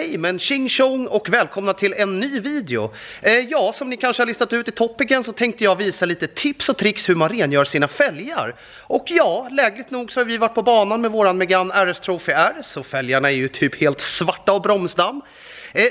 Hej men tjing tjong och välkomna till en ny video. Ja, som ni kanske har listat ut i topiken så tänkte jag visa lite tips och tricks hur man rengör sina fälgar. Och ja, lägligt nog så har vi varit på banan med våran Megane RS Trophy R, så fälgarna är ju typ helt svarta av bromsdamm.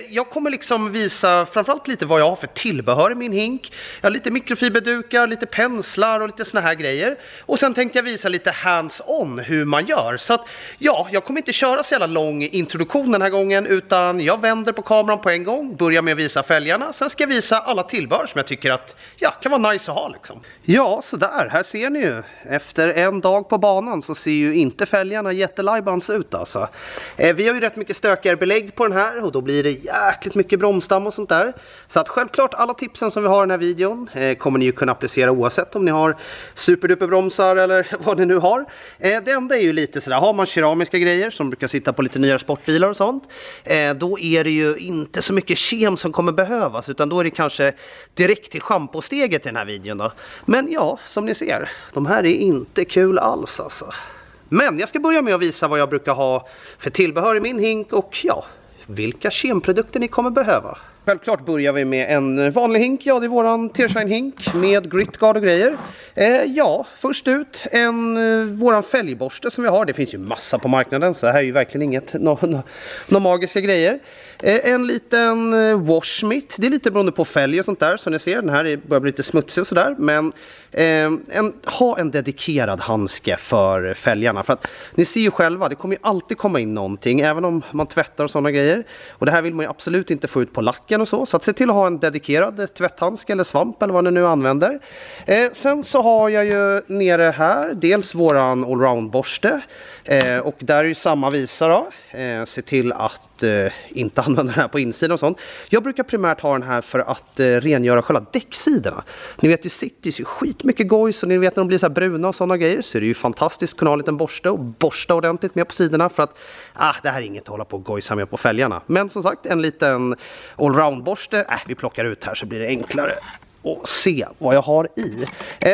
Jag kommer liksom visa framförallt lite vad jag har för tillbehör i min hink. Jag har lite mikrofiberdukar, lite penslar och lite såna här grejer. Och sen tänkte jag visa lite hands-on hur man gör. Så att ja, jag kommer inte köra så jävla lång introduktion den här gången, utan jag vänder på kameran på en gång, börjar med att visa fälgarna. Sen ska jag visa alla tillbehör som jag tycker att kan vara nice att ha liksom. Ja, så där, här ser ni ju. Efter en dag på banan så ser ju inte fälgarna jättelajbans ut alltså. Vi har ju rätt mycket stökigare belägg på den här och då blir det jäkligt mycket bromsdamm och sånt där. Så att självklart alla tipsen som vi har i den här videon kommer ni ju kunna applicera oavsett om ni har superduper bromsar eller vad ni nu har. Det enda är ju lite sådär, har man keramiska grejer som brukar sitta på lite nyare sportbilar och sånt, då är det ju inte så mycket kem som kommer behövas, utan då är det kanske direkt till schamposteget i den här videon då. Men ja, som ni ser, de här är inte kul alls alltså. Men jag ska börja med att visa vad jag brukar ha för tillbehör i min hink och vilka kemprodukter ni kommer behöva. Självklart börjar vi med en vanlig hink. Ja, det är våran Tearshine hink med gritguard och grejer. Först ut våran fälgborste som vi har. Det finns ju massa på marknaden, så här är ju verkligen inget några magiska grejer. En liten washmitt. Det är lite beroende på fälg och sånt där. Så ni ser, den här börjar bli lite smutsig och sådär. Men ha en dedikerad handske för fälgarna. För att ni ser ju själva, det kommer ju alltid komma in någonting. Även om man tvättar och sådana grejer. Och det här vill man ju absolut inte få ut på lacken och så. Så att se till att ha en dedikerad tvätthandske eller svamp eller vad ni nu använder. Sen så har jag ju nere här dels våran allround-borste. Och där är ju samma visa då. Se till att inte använda den här på insidan och sånt. Jag brukar primärt ha den här för att rengöra själva däcksidorna. Ni vet ju, sitter ju skitmycket gojs och ni vet när de blir så här bruna och sådana grejer, så är det ju fantastiskt att kunna ha en liten borste och borsta ordentligt med på sidorna, för att det här är inget att hålla på och gojsa med på fälgarna. Men som sagt, en liten allround-borste, vi plockar ut här så blir det enklare och se vad jag har i.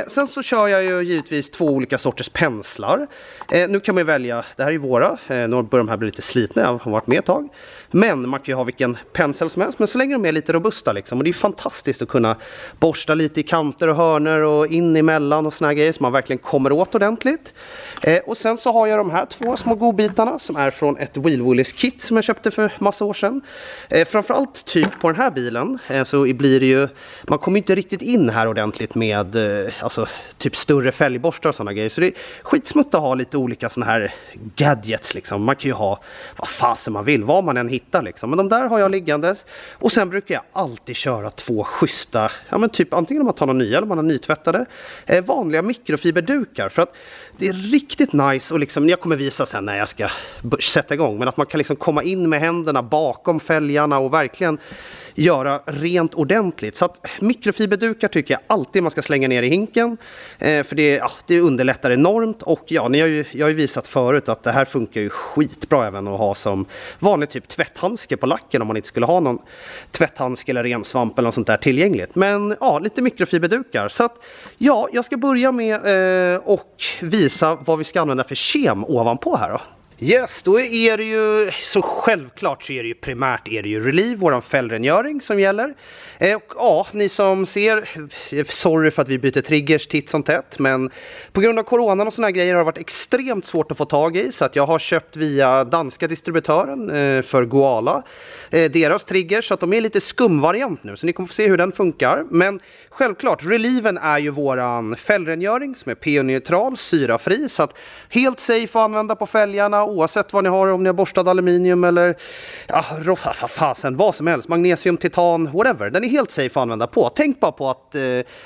Sen så kör jag ju givetvis 2 olika sorters penslar. Nu kan man ju välja, det här är ju våra. Nu börjar de här bli lite slitna, jag har varit med ett tag. Men man kan ju ha vilken pensel som helst, men så länge de är lite robusta liksom. Och det är fantastiskt att kunna borsta lite i kanter och hörner och in emellan och såna här grejer så man verkligen kommer åt ordentligt. Och sen så har jag de här 2 små godbitarna som är från ett Wheel Willis kit som jag köpte för massa år sedan. Framförallt typ på den här bilen så blir det ju, man kommer inte riktigt in här ordentligt med typ större fälgborstar och sådana grejer. Så det är skitsmutt att ha lite olika såna här gadgets liksom. Man kan ju ha vad fasen man vill, vad man än hittar liksom. Men de där har jag liggandes. Och sen brukar jag alltid köra 2 schyssta, typ antingen om man tar någon nya eller man har nytvättade, vanliga mikrofiberdukar. För att det är riktigt nice och liksom, jag kommer visa sen när jag ska sätta igång, men att man kan liksom komma in med händerna bakom fälgarna och verkligen göra rent ordentligt. Så att mikrofiberdukar tycker jag alltid man ska slänga ner i hinken. För det underlättar enormt. Och jag har ju visat förut att det här funkar ju skitbra även att ha som vanlig typ tvätthandske på lacken om man inte skulle ha någon tvätthandske eller rensvamp eller något sånt där tillgängligt. Men lite mikrofiberdukar. Så att jag ska börja med och visa vad vi ska använda för kem ovanpå här då. Yes, då är det ju så självklart så är det ju primärt Relieve, våran fällrengöring som gäller. Och ni som ser, sorry för att vi byter triggers titt som tätt, men på grund av coronan och såna här grejer har det varit extremt svårt att få tag i, så att jag har köpt via danska distributören för Goala deras triggers, så att de är lite skumvariant nu, så ni kommer få se hur den funkar. Men självklart, Relieven är ju våran fällrengöring som är pH-neutral, syrafri, så att helt safe att använda på fälgarna oavsett vad ni har, om ni har borstad aluminium eller vad som helst, magnesium, titan, whatever. Den är helt safe att använda på. Tänk bara på att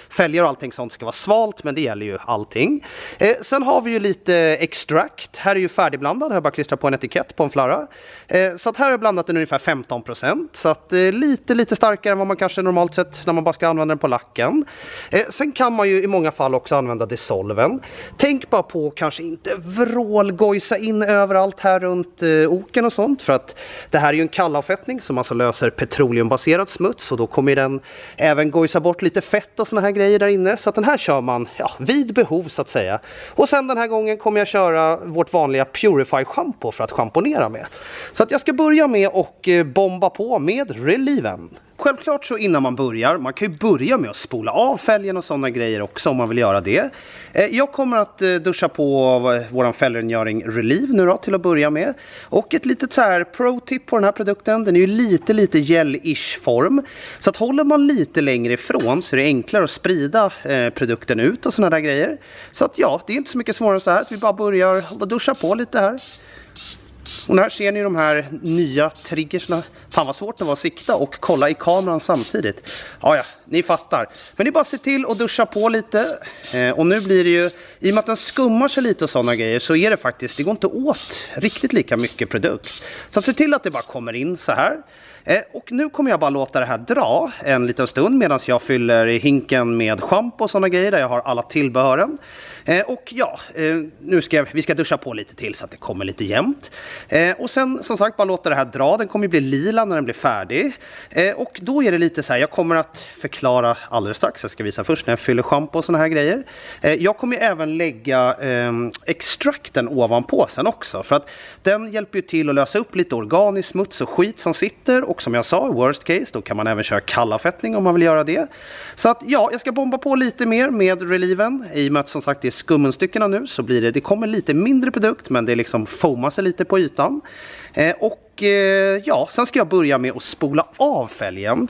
fälgar och allting sånt ska vara svalt, men det gäller ju allting. Sen har vi ju lite extract. Här är ju färdigblandad, här bara klistrar på en etikett på en flarra. Så att här har jag blandat den ungefär 15%, så att lite starkare än vad man kanske normalt sett när man bara ska använda den på lacken. Sen kan man ju i många fall också använda dissolven. Tänk bara på kanske inte vrålgojsa in över överallt här runt oken och sånt, för att det här är ju en kallavfettning som alltså löser petroleumbaserad smuts, och då kommer den även gojsa bort lite fett och såna här grejer där inne, så att den här kör man vid behov så att säga. Och sen den här gången kommer jag köra vårt vanliga Purify shampoo för att schamponera med. Så att jag ska börja med och bomba på med Reliven. Självklart så innan man börjar, man kan ju börja med att spola av fälgen och sådana grejer också om man vill göra det. Jag kommer att duscha på våran fälgrengöring Relive nu då till att börja med. Och ett litet så här pro-tip på den här produkten, den är ju lite gel-ish form. Så att håller man lite längre ifrån så är det enklare att sprida produkten ut och sådana där grejer. Så att ja, det är inte så mycket svårare så här att vi bara börjar och duscha på lite här. Och här ser ni de här nya triggersna. Fan vad svårt det var att sikta och kolla i kameran samtidigt. Ja, ni fattar. Men det är bara att se till att duscha på lite. Och nu blir det ju, i och med att den skummar sig lite och sådana grejer, så är det faktiskt, det går inte åt riktigt lika mycket produkt. Så att se till att det bara kommer in så här. Och nu kommer jag bara låta det här dra en liten stund medan jag fyller hinken med schampo och sådana grejer där jag har alla tillbehören. Och ja, nu vi ska duscha på lite till så att det kommer lite jämnt. Och sen som sagt bara låta det här dra, den kommer bli lila när den blir färdig. Och då är det lite så här, jag kommer att förklara alldeles strax, jag ska visa först när jag fyller schampo och såna här grejer. Jag kommer även lägga extrakten ovanpå sen också, för att den hjälper ju till att lösa upp lite organisk smuts och skit som sitter. Och som jag sa, worst case, då kan man även köra kallavfettning om man vill göra det. Så att ja, jag ska bomba på lite mer med Reliven. I och med att som sagt det är skummenstyckena nu så blir det kommer lite mindre produkt, men det liksom foamar sig lite på ytan. Och ja, sen ska jag börja med att spola av fälgen.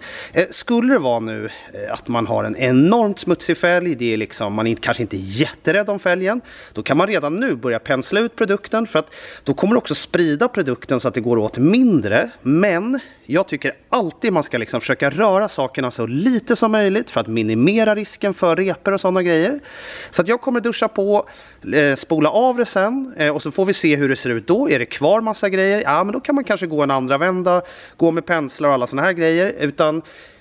Skulle det vara nu att man har en enormt smutsig fälg, det är liksom, man är kanske inte jätterädd om fälgen, då kan man redan nu börja pensla ut produkten, för att då kommer det också sprida produkten så att det går åt mindre. Men jag tycker alltid man ska liksom försöka röra sakerna så lite som möjligt för att minimera risken för repor och sådana grejer. Så att jag kommer duscha på, spola av det sen, och så får vi se hur det ser ut då. Är det kvar massa grejer? Ja, men då kan man kanske gå en andra vända, gå med penslar och alla såna här grejer.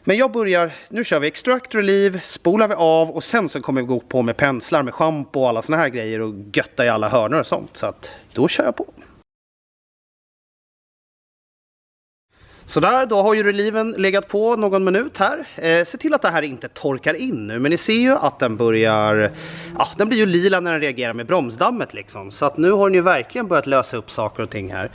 Men jag börjar, nu kör vi extract relieve, spolar vi av och sen så kommer vi gå på med penslar, med shampoo och alla såna här grejer och götta i alla hörnor och sånt. Så att då kör jag på. Så där, då har ju reliven legat på någon minut här. Se till att det här inte torkar in nu. Men ni ser ju att den börjar, den blir ju lila när den reagerar med bromsdammet liksom. Så att nu har den ju verkligen börjat lösa upp saker och ting här.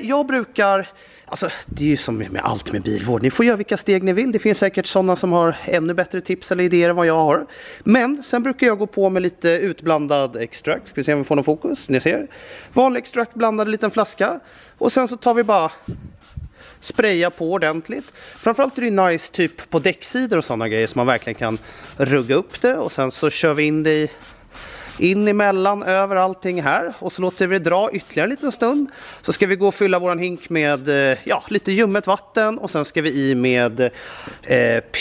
Jag brukar, alltså det är ju som med allt med bilvård. Ni får göra vilka steg ni vill. Det finns säkert sådana som har ännu bättre tips eller idéer än vad jag har. Men sen brukar jag gå på med lite utblandad extrakt. Ska vi se om vi får någon fokus. Ni ser. Vanlig extrakt blandad i en liten flaska. Och sen så tar vi bara spraya på ordentligt. Framförallt är det nice typ på däcksidor och sådana grejer som man verkligen kan rugga upp det. Och sen så kör vi in det in emellan över allting här. Och så låter vi det dra ytterligare en liten stund. Så ska vi gå och fylla våran hink med lite ljummet vatten. Och sen ska vi i med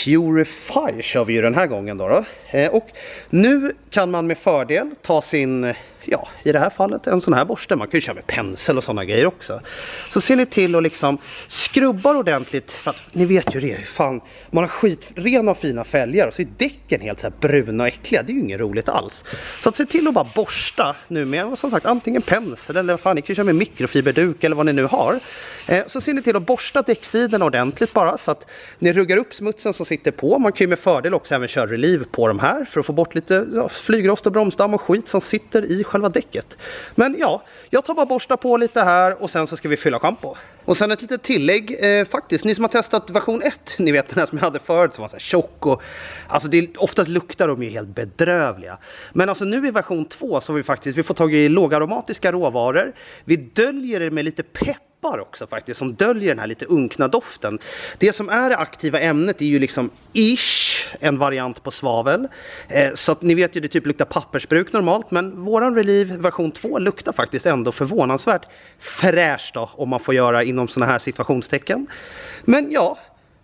Purify kör vi ju den här gången då. Och nu kan man med fördel ta sin, i det här fallet en sån här borste. Man kan ju köra med pensel och sådana grejer också. Så ser ni till att liksom skrubbar ordentligt, för att ni vet ju det, fan, man har skitrena och fina fälgar och så är däcken helt så här bruna och äckliga. Det är ju inget roligt alls. Så att se till att bara borsta nu med, som sagt, antingen pensel eller fan, ni kan ju köra med mikrofiberduk eller vad ni nu har. Så ser ni till att borsta däcksidorna ordentligt bara, så att ni ruggar upp smutsen som sitter på. Man kan ju med fördel också även köra relive på de här för att få bort lite flygrost och bromsdamm och skit som sitter i själva däcket. Men ja, jag tar bara borsta på lite här och sen så ska vi fylla shampoo. Och sen ett litet tillägg faktiskt, ni som har testat version 1, ni vet den här som jag hade förut som var så här tjock och alltså oftast luktar de ju helt bedrövliga. Men alltså nu i version 2 så har vi får tag i lågaromatiska råvaror. Vi döljer det med lite peppar också faktiskt, som döljer den här lite unkna doften. Det som är det aktiva ämnet är ju liksom en variant på svavel. Så att ni vet ju, det typ luktar pappersbruk normalt, men våran Relive version 2 luktar faktiskt ändå förvånansvärt fräscht då, om man får göra inom såna här situationstecken. Men ja,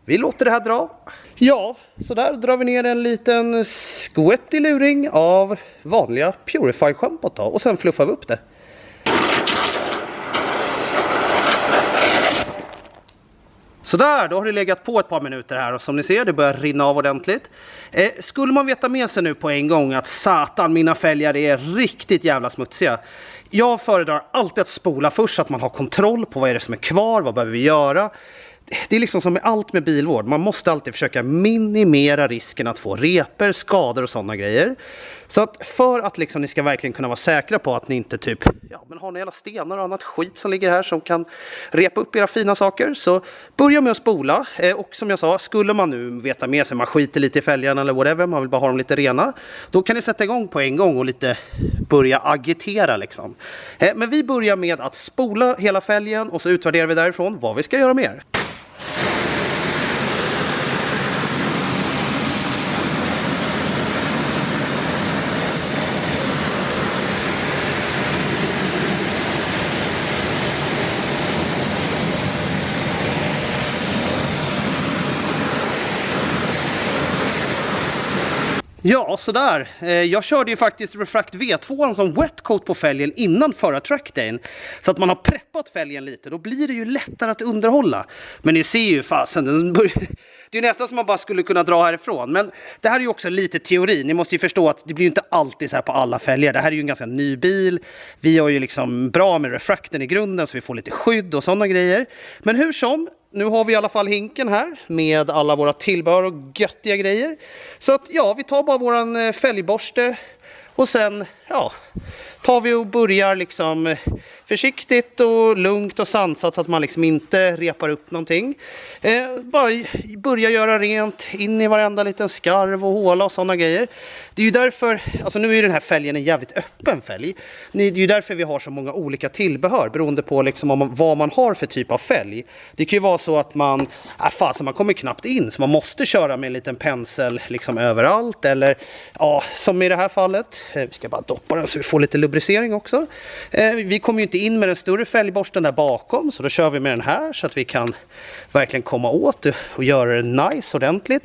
vi låter det här dra. Ja, så där drar vi ner en liten skvätt i luring av vanliga Purify schampot då, och sen fluffar vi upp det. Sådär, då har det legat på ett par minuter här och som ni ser, det börjar rinna av ordentligt. Skulle man veta med sig nu på en gång att satan, mina fälgar är riktigt jävla smutsiga. Jag föredrar alltid att spola först så att man har kontroll på vad är det som är kvar, vad behöver vi göra. Det är liksom som med allt med bilvård. Man måste alltid försöka minimera risken att få reper, skador och sådana grejer. Så att för att liksom ni ska verkligen kunna vara säkra på att ni inte typ men har några stenar och annat skit som ligger här som kan repa upp era fina saker, så börja med att spola. Och som jag sa, skulle man nu veta med sig, man skiter lite i fälgarna eller whatever, man vill bara ha dem lite rena, då kan ni sätta igång på en gång och lite börja agitera liksom. Men vi börjar med att spola hela fälgen och så utvärderar vi därifrån vad vi ska göra mer. Ja, sådär. Jag körde ju faktiskt Refract V2 som wetcoat på fälgen innan förra trackdayn. Så att man har preppat fälgen lite, då blir det ju lättare att underhålla. Men ni ser ju fasen, det är ju nästan som man bara skulle kunna dra härifrån. Men det här är ju också lite teori. Ni måste ju förstå att det blir ju inte alltid så här på alla fälgar. Det här är ju en ganska ny bil. Vi har ju liksom bra med refrakten i grunden så vi får lite skydd och sådana grejer. Men hur som, nu har vi i alla fall hinken här med alla våra tillbehör och göttiga grejer. Så att ja, vi tar bara våran fälgborste och sen tar vi och börjar liksom försiktigt och lugnt och sansat så att man liksom inte repar upp någonting. Bara börja göra rent in i varenda liten skarv och håla och sådana grejer. Det är ju därför, alltså nu är den här fälgen en jävligt öppen fälg. Det är ju därför vi har så många olika tillbehör beroende på liksom vad man har för typ av fälg. Det kan ju vara så att man kommer knappt in så man måste köra med en liten pensel liksom överallt. Eller som i det här fallet, vi ska bara doppa den så vi får lite lubricering också. Vi kommer ju inte in med den större fälgborsten där bakom, så då kör vi med den här så att vi kan verkligen komma åt och göra det nice ordentligt.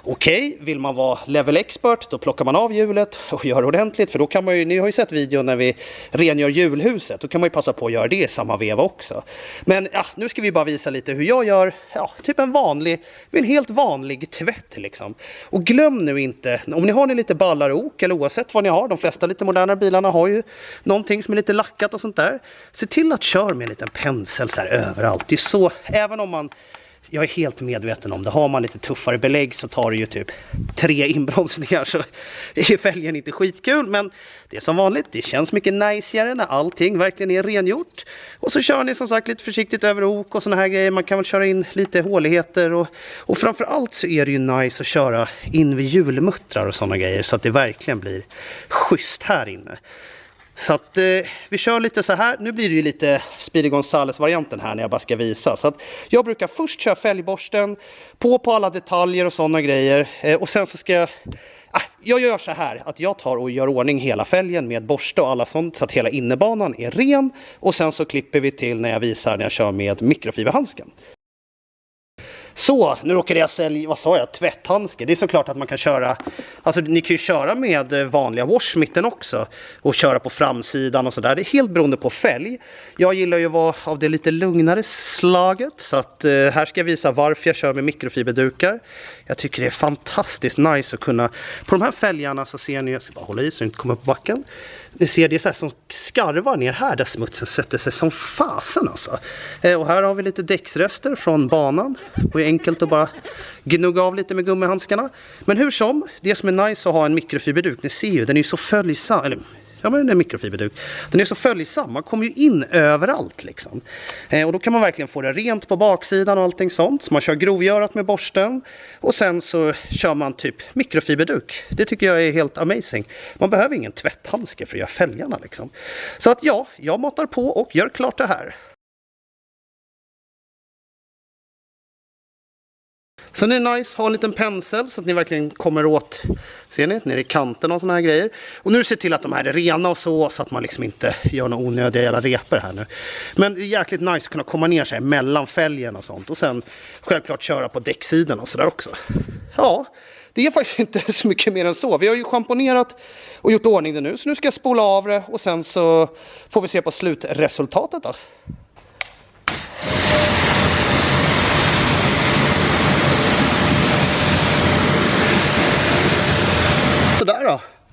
Okej, vill man vara level expert, då plockar man av hjulet och gör ordentligt, för då kan man ju, ni har ju sett videon när vi rengör hjulhuset, då kan man ju passa på att göra det i samma veva också. Men nu ska vi bara visa lite hur jag gör, typ en helt vanlig tvätt liksom. Och glöm nu inte, om ni har lite ballarok eller oavsett vad ni har, de flesta lite moderna bilarna har ju någonting som är lite lackat och sånt där. Se till att köra med en liten pensel så här överallt. Det är så, även om jag är helt medveten om det, har man lite tuffare belägg så tar det ju typ 3 inbromsningar så är fälgen inte skitkul, men det är som vanligt, det känns mycket najsigare när allting verkligen är rengjort. Och så kör ni som sagt lite försiktigt över ok och såna här grejer, man kan väl köra in lite håligheter och framförallt så är det ju nice att köra in vid hjulmuttrar och såna grejer så att det verkligen blir schysst här inne. Så att vi kör lite så här. Nu blir det ju lite Speedy Gonzales-varianten här när jag bara ska visa. Så att jag brukar först köra fälgborsten på alla detaljer och sådana grejer. Och sen så ska jag gör så här att jag tar och gör ordning hela fälgen med borste och alla sånt så att hela innebanan är ren. Och sen så klipper vi till när jag visar när jag kör med mikrofiberhandsken. Så, nu råkade jag sälja, tvätthandske. Det är såklart att man kan köra, alltså ni kan ju köra med vanliga washmitten också och köra på framsidan och sådär. Det är helt beroende på fälg. Jag gillar ju att vara av det lite lugnare slaget, så att här ska jag visa varför jag kör med mikrofiberdukar. Jag tycker det är fantastiskt nice att kunna, på de här fälgarna så ser ni, jag ska bara hålla i så det inte kommer upp på backen. Ni ser det är så här som skarvar ner här där smutsen sätter sig som fasen alltså. Och här har vi lite däcksrester från banan. Och det är enkelt att bara gnugga av lite med gummihandskarna. Men hur som, det som är nice att ha en mikrofiberduk, ni ser ju, den är ju så följsam, eller men en mikrofiberduk. Den är så följsam, man kommer ju in överallt liksom. Och då kan man verkligen få det rent på baksidan och allting sånt. Så man kör grovgörat med borsten. Och sen så kör man typ mikrofiberduk. Det tycker jag är helt amazing. Man behöver ingen tvätthandske för att göra fälgarna liksom. Så att jag matar på och gör klart det här. Sen är det nice att ha en liten pensel så att ni verkligen kommer åt, ser ni, nere i kanten och såna här grejer. Och nu ser till att de här är rena och så att man liksom inte gör några onödiga jävla reper här nu. Men det är jäkligt nice att kunna komma ner sig mellan fälgen och sånt. Och sen självklart köra på däcksidan och sådär också. Ja, det är faktiskt inte så mycket mer än så. Vi har ju schamponerat och gjort ordning det nu. Så nu ska jag spola av det och sen så får vi se på slutresultatet då.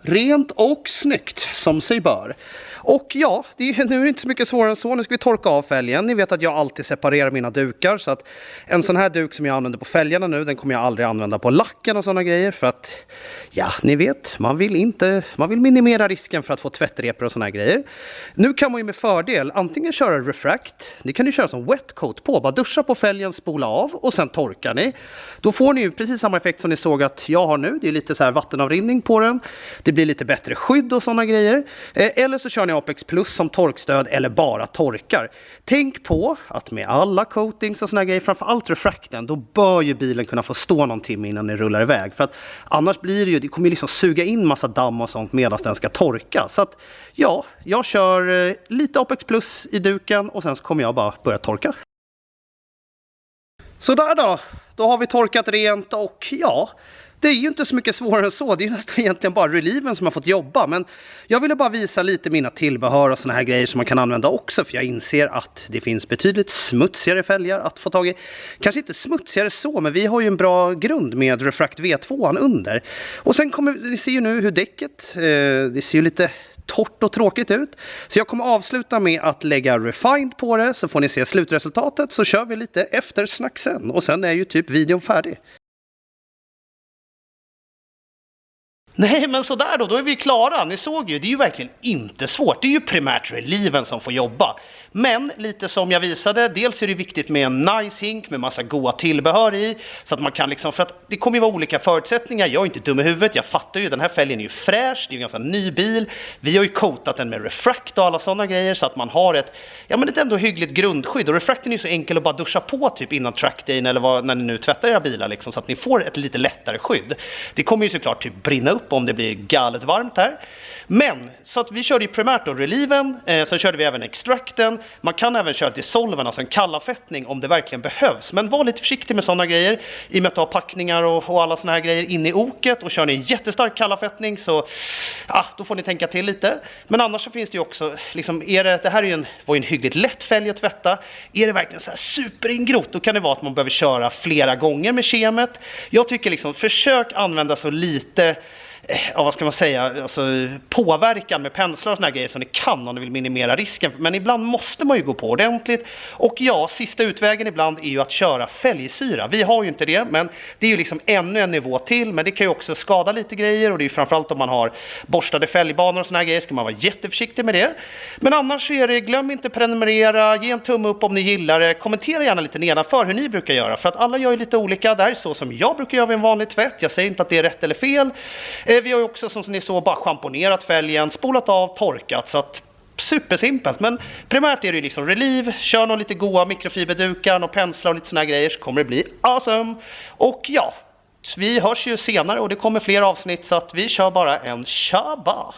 Rent och snyggt som sig bör. Och ja, nu är det inte så mycket svårare än så. Nu ska vi torka av fälgen. Ni vet att jag alltid separerar mina dukar. Så att en sån här duk som jag använder på fälgarna nu, den kommer jag aldrig använda på lacken och sådana grejer. För att, ja, ni vet, man vill minimera risken för att få tvättrepor och sådana här grejer. Nu kan man ju med fördel antingen köra refract. Ni kan ju köra som wet coat på. Bara duscha på fälgen, spola av och sen torkar ni. Då får ni ju precis samma effekt som ni såg att jag har nu. Det är lite så här vattenavrinning på den. Det blir lite bättre skydd och sådana grejer. Eller så kör ni Apex Plus som torkstöd eller bara torkar. Tänk på att med alla coatings och såna grejer, framförallt refracten, då bör ju bilen kunna få stå någon timme innan den rullar iväg. För att annars blir det kommer ju liksom suga in massa damm och sånt medan den ska torka. Så att ja, jag kör lite Apex Plus i duken och sen så kommer jag bara börja torka. Så där då har vi torkat rent och ja, det är ju inte så mycket svårare än så. Det är ju nästan egentligen bara reliven som har fått jobba. Men jag ville bara visa lite mina tillbehör och såna här grejer som man kan använda också. För jag inser att det finns betydligt smutsigare fälgar att få tag i. Kanske inte smutsigare så, men vi har ju en bra grund med Refract V2 under. Och sen ni ser ju nu hur däcket, det ser ju lite torrt och tråkigt ut. Så jag kommer avsluta med att lägga refined på det. Så får ni se slutresultatet, så kör vi lite eftersnack sen. Och sen är ju typ videon färdig. Nej, men sådär då är vi klara. Ni såg ju, det är ju verkligen inte svårt. Det är ju primärt reliven som får jobba. Men lite som jag visade, dels är det viktigt med en nice hink med massa goda tillbehör i. Så att man kan liksom, för att det kommer ju vara olika förutsättningar. Jag är inte dum i huvudet, jag fattar ju, den här fälgen är ju fräsch, det är ju en ganska ny bil. Vi har ju coatat den med refract och alla sådana grejer så att man har ett ändå hyggligt grundskydd. Och refracten är ju så enkel att bara duscha på typ innan trackdayn eller när ni nu tvättar era bilar liksom, så att ni får ett lite lättare skydd. Det kommer ju såklart typ brinna upp om det blir galet varmt här. Men, så att vi körde ju primärt då reliven, sen körde vi även extracten. Man kan även köra dissolven, alltså en kallafettning om det verkligen behövs. Men var lite försiktig med sådana grejer. I och med att ha packningar och alla sådana här grejer inne i oket. Och kör ni en jättestark kallafettning så då får ni tänka till lite. Men annars så finns det ju också, liksom, det här var ju en hyggligt lätt fälg att tvätta. Är det verkligen så här superingrott, då kan det vara att man behöver köra flera gånger med kemet. Jag tycker liksom, försök använda så lite vad ska man säga, alltså påverkan med penslar och såna här grejer som ni kan om ni vill minimera risken. Men ibland måste man ju gå på ordentligt. Och ja, sista utvägen ibland är ju att köra fälgsyra. Vi har ju inte det, men det är ju liksom ännu en nivå till. Men det kan ju också skada lite grejer och det är ju framförallt om man har borstade fälgbanor och såna här grejer ska man vara jätteförsiktig med det. Men annars så är det, glöm inte prenumerera, ge en tumme upp om ni gillar det. Kommentera gärna lite nedanför hur ni brukar göra. För att alla gör ju lite olika. Det här är så som jag brukar göra vid en vanlig tvätt. Jag säger inte att det är rätt eller fel. Vi har ju också som ni såg bara schamponerat fälgen, spolat av, torkat, så att supersimpelt. Men primärt är det ju liksom reliv, kör någon lite goa mikrofiberdukar och penslar och lite såna här grejer så kommer det bli awesome. Och ja, vi hörs ju senare och det kommer fler avsnitt så att vi kör bara en tjaba.